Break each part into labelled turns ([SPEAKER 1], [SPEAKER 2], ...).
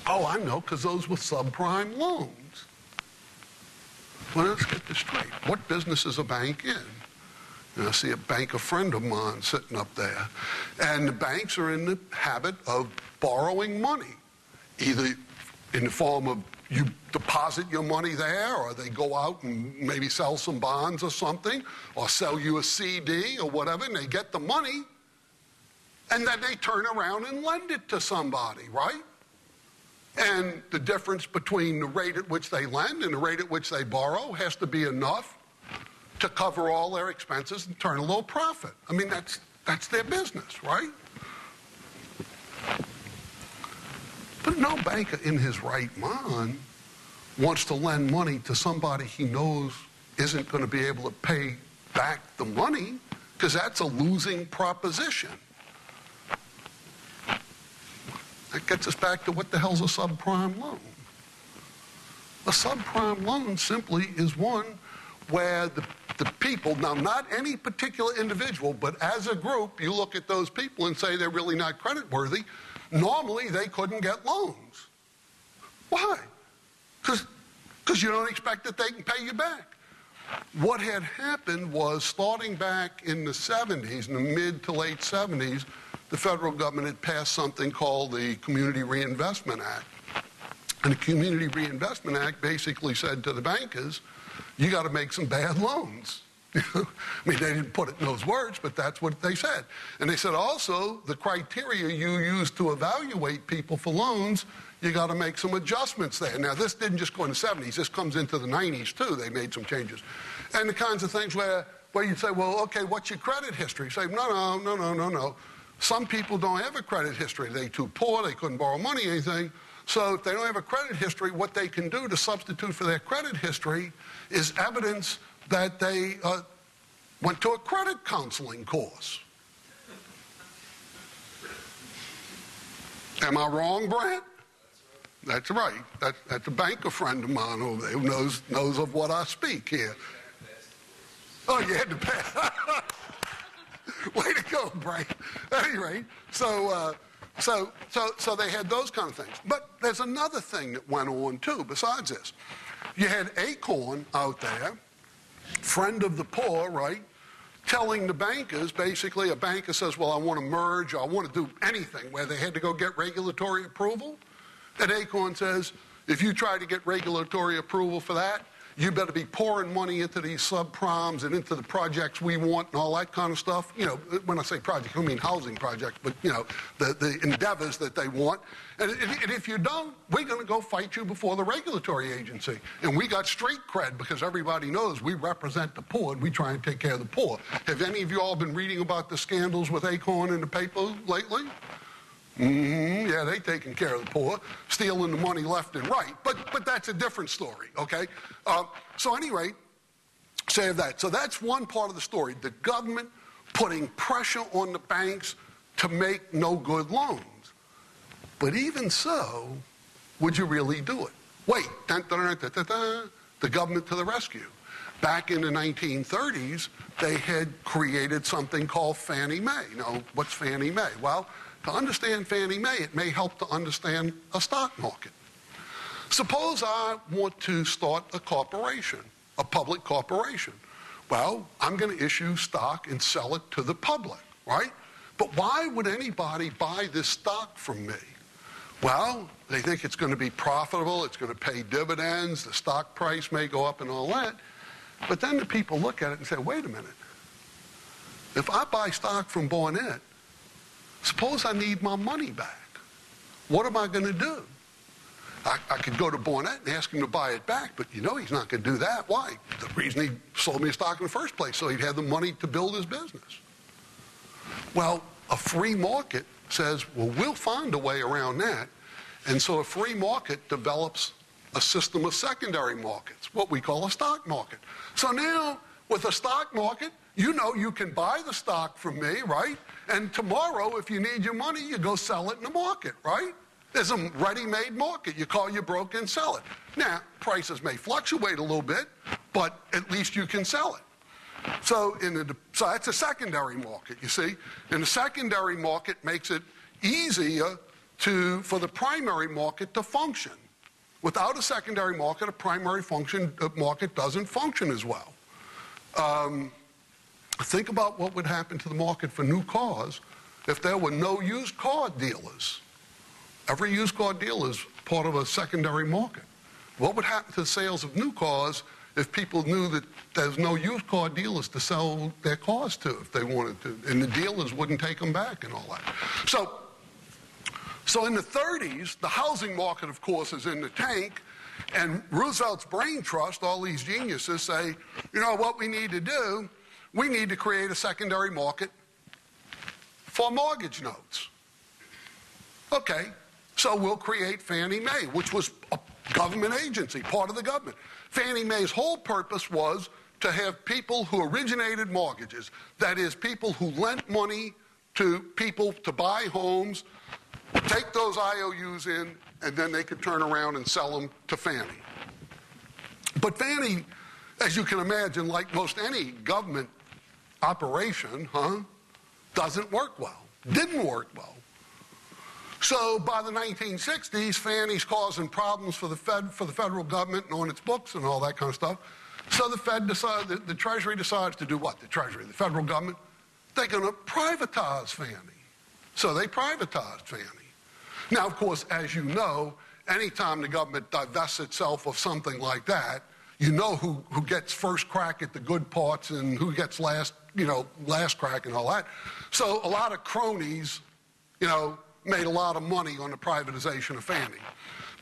[SPEAKER 1] Oh, I know, because those were subprime loans. Well, let's get this straight. What business is a bank in? And I see a banker friend of mine sitting up there. And the banks are in the habit of borrowing money, either in the form of you deposit your money there, or they go out and maybe sell some bonds or something, or sell you a CD or whatever, and they get the money, and then they turn around and lend it to somebody, right? And the difference between the rate at which they lend and the rate at which they borrow has to be enough to cover all their expenses and turn a little profit. I mean, that's their business, right? But no banker in his right mind wants to lend money to somebody he knows isn't going to be able to pay back the money, because that's a losing proposition. That gets us back to what the hell's a subprime loan. A subprime loan simply is one where the people, now not any particular individual, but as a group, you look at those people and say they're really not creditworthy. Normally, they couldn't get loans. Why? Because you don't expect that they can pay you back. What had happened was, starting back in the 70s, in the mid to late 70s, the federal government had passed something called the Community Reinvestment Act. And the Community Reinvestment Act basically said to the bankers, you got to make some bad loans. I mean, they didn't put it in those words, but that's what they said. And they said also, the criteria you use to evaluate people for loans, you got to make some adjustments there. Now, this didn't just go in the 70s. This comes into the 90s, too. They made some changes. And the kinds of things where you'd say, well, okay, what's your credit history? You say, no. Some people don't have a credit history. They're too poor. They couldn't borrow money, anything. So if they don't have a credit history, what they can do to substitute for their credit history is evidence that they went to a credit counseling course. Am I wrong, Brent? That's right. That's a banker friend of mine over there who knows of what I speak here. Oh, you had to pass. Way to go, Brent. At any rate, so they had those kind of things. But there's another thing that went on, too, besides this. You had Econ out there, friend of the poor, right, telling the bankers, basically, a banker says, well, I want to merge, or I want to do anything, where they had to go get regulatory approval. And Econ says, if you try to get regulatory approval for that, you better be pouring money into these subprimes and into the projects we want and all that kind of stuff. You know, when I say project, I don't mean housing projects, but, you know, the endeavors that they want. And if you don't, we're going to go fight you before the regulatory agency. And we got street cred because everybody knows we represent the poor and we try and take care of the poor. Have any of you all been reading about the scandals with Econ in the paper lately? Yeah, they taking care of the poor, stealing the money left and right. But that's a different story, okay? So at any rate, say that. So that's one part of the story. The government putting pressure on the banks to make no good loans. But even so, would you really do it? Wait, the government to the rescue. Back in the 1930s, they had created something called Fannie Mae. Now, what's Fannie Mae? Well, to understand Fannie Mae, it may help to understand a stock market. Suppose I want to start a corporation, a public corporation. Well, I'm going to issue stock and sell it to the public, right? But why would anybody buy this stock from me? Well, they think it's going to be profitable, it's going to pay dividends, the stock price may go up and all that. But then the people look at it and say, wait a minute. If I buy stock from Barnett, suppose I need my money back. What am I going to do? I could go to Barnett and ask him to buy it back, but you know he's not going to do that. Why? The reason he sold me a stock in the first place, so he'd have the money to build his business. Well, a free market says, well, we'll find a way around that. And so a free market develops a system of secondary markets, what we call a stock market. So now, with a stock market, you know you can buy the stock from me, right? And tomorrow, if you need your money, you go sell it in the market, right? There's a ready-made market. You call your broker and sell it. Now, prices may fluctuate a little bit, but at least you can sell it. So that's a secondary market, you see. And the secondary market makes it easier for the primary market to function. Without a secondary market, a primary market doesn't function as well. Think about what would happen to the market for new cars if there were no used car dealers. Every used car dealer is part of a secondary market. What would happen to the sales of new cars if people knew that there's no used car dealers to sell their cars to if they wanted to, and the dealers wouldn't take them back and all that? So in the 30s, the housing market, of course, is in the tank, and Roosevelt's brain trust, all these geniuses say, you know what we need to do? We need to create a secondary market for mortgage notes. Okay, so we'll create Fannie Mae, which was a government agency, part of the government. Fannie Mae's whole purpose was to have people who originated mortgages, that is, people who lent money to people to buy homes, take those IOUs in, and then they could turn around and sell them to Fannie. But Fannie, as you can imagine, like most any government operation, doesn't work well. Didn't work well. So by the 1960s, Fannie's causing problems for the federal government and on its books and all that kind of stuff. So the Treasury decides to do what? The federal government, they're going to privatize Fannie. So they privatized Fannie. Now, of course, as you know, anytime the government divests itself of something like that, you know who gets first crack at the good parts and who gets last crack and all that. So a lot of cronies, made a lot of money on the privatization of Fannie.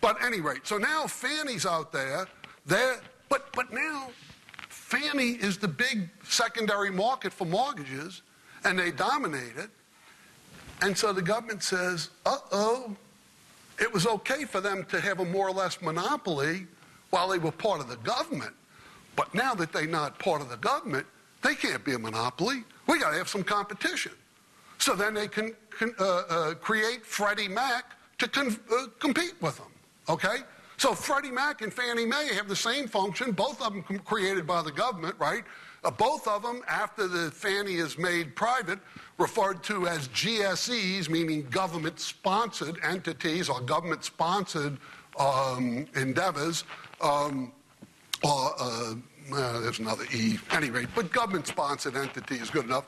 [SPEAKER 1] But at any rate, so now Fannie's out there, but now Fannie is the big secondary market for mortgages, and they dominate it. And so the government says, it was okay for them to have a more or less monopoly while they were part of the government. But now that they're not part of the government, they can't be a monopoly. We got to have some competition. So then they can create Freddie Mac to compete with them, okay? So Freddie Mac and Fannie Mae have the same function, both of them created by the government, right? Both of them, after the Fannie is made private, referred to as GSEs, meaning government-sponsored entities or government-sponsored endeavors, there's another E, at any rate, but government-sponsored entity is good enough.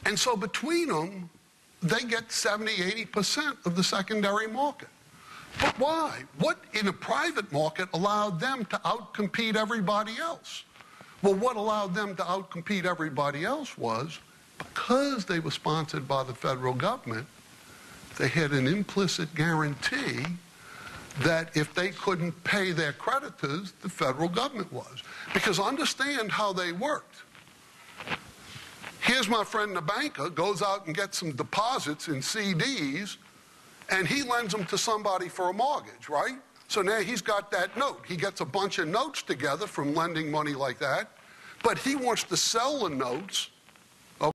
[SPEAKER 1] And so between them, they get 70-80% of the secondary market. But why? What in a private market allowed them to outcompete everybody else? Well, what allowed them to outcompete everybody else was because they were sponsored by the federal government, they had an implicit guarantee that if they couldn't pay their creditors, the federal government was. Because understand how they worked. Here's my friend the banker, goes out and gets some deposits in CDs, and he lends them to somebody for a mortgage, right? So now he's got that note. He gets a bunch of notes together from lending money like that, but he wants to sell the notes